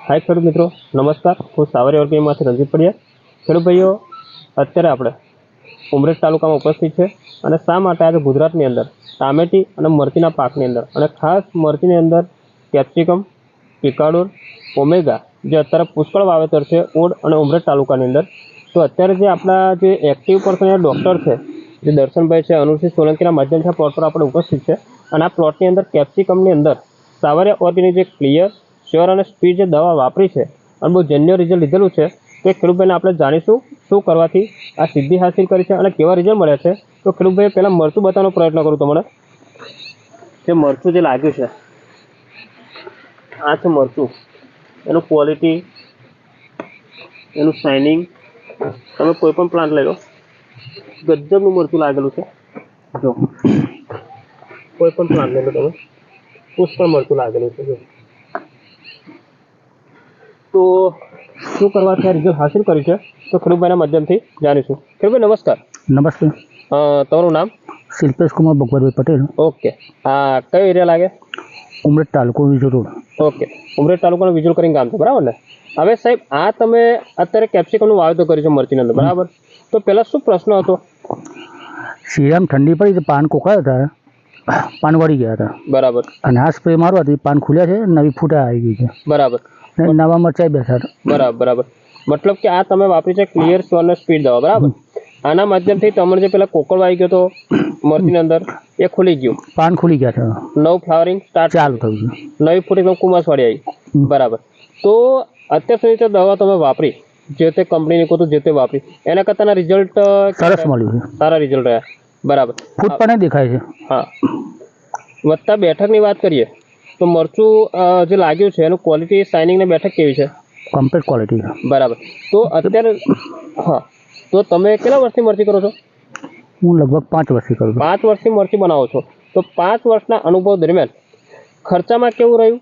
हाय खेडूत मित्रों, नमस्कार। हूँ सावरिया ऑर्गेनिकमांथी रंजीत पडिया। खेडूत भाईओ, अत्यारे आपणे उमरेठ तालुकामां उपस्थित छे अने शा माटे आज गुजरातनी अंदर टामेटी अने मरचीना पाकनी अंदर अने खास मरचीनी अंदर केप्सिकम, पिकाडोर, ओमेगा जे अत्यारे पुष्कळ वावेतर छे ओड अने उमरेठ तालुकानी अंदर। तो अत्यारे जे आपणा जे एक्टिव पर्सन डॉक्टर छे जे दर्शनभाई छे अनुरसिंह सोलंकीना माध्यमथी आ प्लॉट पर आपणे उपस्थित छे अने आ प्लॉटनी अंदर केप्सिकमनी अंदर सावरिया ऑर्गेनिक जे क्लियर श्योर અને સ્પીડ જે દવા વાપરી છે અને બહુ જેન્યુઅલ રિઝલ્ટ લીધેલું છે તે ખેડૂતભાઈને આપણે જાણીશું શું કરવાથી આ સિદ્ધિ હાસિલ કરી છે અને કેવા રિઝલ્ટ મળ્યા છે। તો ખેડૂતભાઈ પહેલાં મરચું બતાવવાનો પ્રયત્ન કરું તમને। જે મરચું જે લાગ્યું છે આ છે મરચું, એનું ક્વોલિટી, એનું શાઇનિંગ, તમે કોઈ પણ પ્લાન્ટ લઈ લો ગજબનું મરચું લાગેલું છે। જો કોઈ પણ પ્લાન્ટ લઈ લો તમે, પુષ્કળ મરચું લાગેલું છે। જો तो शू करवा रिजल्ट हासिल करी है तो खेडूतभाईना माध्यमथी जाणीशुं। खेडूतभाई नमस्कार। नमस्ते। तमारुं नाम? शिल्पेश कुमार भगवतभाई पटेल। ओके। कयो एरिया लागे? उमरेठ तालुको विजोल रोड। ओके, उमरेठ तालुकानुं विजोल करीने गाम छे, बराबर ने? हवे साहेब आ तमे अत्यारे केप्सिकमनुं वावेतर कर्युं छे मरचीनी अंदर, बराबर? तो पहेला शुं प्रश्न हतो? શિયાળામાં ठंडी पड़ी तो पान कोकळ्या था, पान वળી ગયા था, बराबर। અને આ સ્પ્રે મારવાથી પાન ખુલ્યા છે, નવી ફૂટા આવી ગઈ છે, बराबर। ને નવા મરચાઈ બેઠા છે। बराबर बराबर। मतलब कि आ तमे वापरी छे क्लियर श्योर ने स्पीड दवा, बराबर? आना माध्यमथी तमने जे पेला कोकळ आई गयो तो मरचीनी अंदर ए खुली गयुं, पान खुली ગયા છે, नव फ्लावरिंग स्टार्ट ચાલુ થયું છે, नवी फूट एकदम कुमासवाड़ी आई, बराबर। तो અત્યાર સુધી તો દવા તમે વાપરી જે તે કંપનીની કહો તો જે તે વાપરી એના કરતાના રિઝલ્ટ સરસ મળ્યું છે, સારા રિઝલ્ટ રહ્યા, બરાબર। ફૂટ પણ દેખાય છે। હા, વત્તા બેઠકની વાત કરીએ તો મરચું જે લાગ્યું છે એનું ક્વોલિટી શાઇનિંગ ને બેઠક કેવી છે? કમ્પ્લીટ ક્વોલિટી છે, બરાબર। તો અત્યારે હા, તો તમે કેટલા વર્ષથી મરચી કરો છો? હું લગભગ 5 વર્ષથી કરું છું। 5 વર્ષથી મરચી બનાવો છો, તો 5 વર્ષના અનુભવ દરમિયાન ખર્ચામાં કેવું રહ્યું?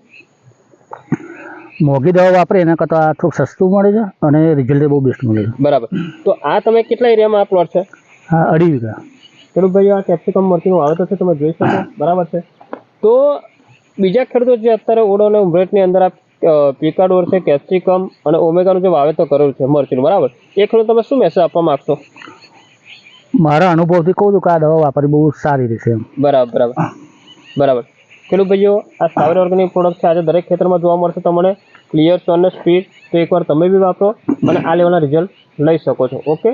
મોંઘી દવા વાપરે એના કરતાં થોડુંક સસ્તું મળે છે અને રિઝલ્ટ બહુ બેસ્ટ મળે છે। બરાબર। તો આ તમે કેટલા એરિયામાં આ પ્લોટ છે? હા, 2.5 વીઘા। ખેડૂતભાઈ આ કેપ્સિકમ મરચીનું વાવેતર છે તમે જોઈ શકો, બરાબર છે। તો બીજા ખેડૂતો જે અત્યારે ઓડો અને ઉમરેઠની અંદર આ પિકાડોર છે, કેપ્સિકમ અને ઓમેગાનું જે વાવેતર કરેલું છે મરચીનું, બરાબર, એ ખેડૂત તમે શું મેસેજ આપવા માગશો? મારા અનુભવથી કહું છું કે આ દવા વાપરવી બહુ સારી રહેશે। બરાબર બરાબર બરાબર। ખેડૂત ભાઈઓ, આ સાવરિયા ઓર્ગેનિક પ્રોડક્ટ છે આજે દરેક ખેતરમાં જોવા મળશે તમને ક્લિયર શ્યોર ને સ્પીડ। તો એકવાર તમે બી વાપરો અને આ લેવલના રિઝલ્ટ લઈ શકો છો। ઓકે।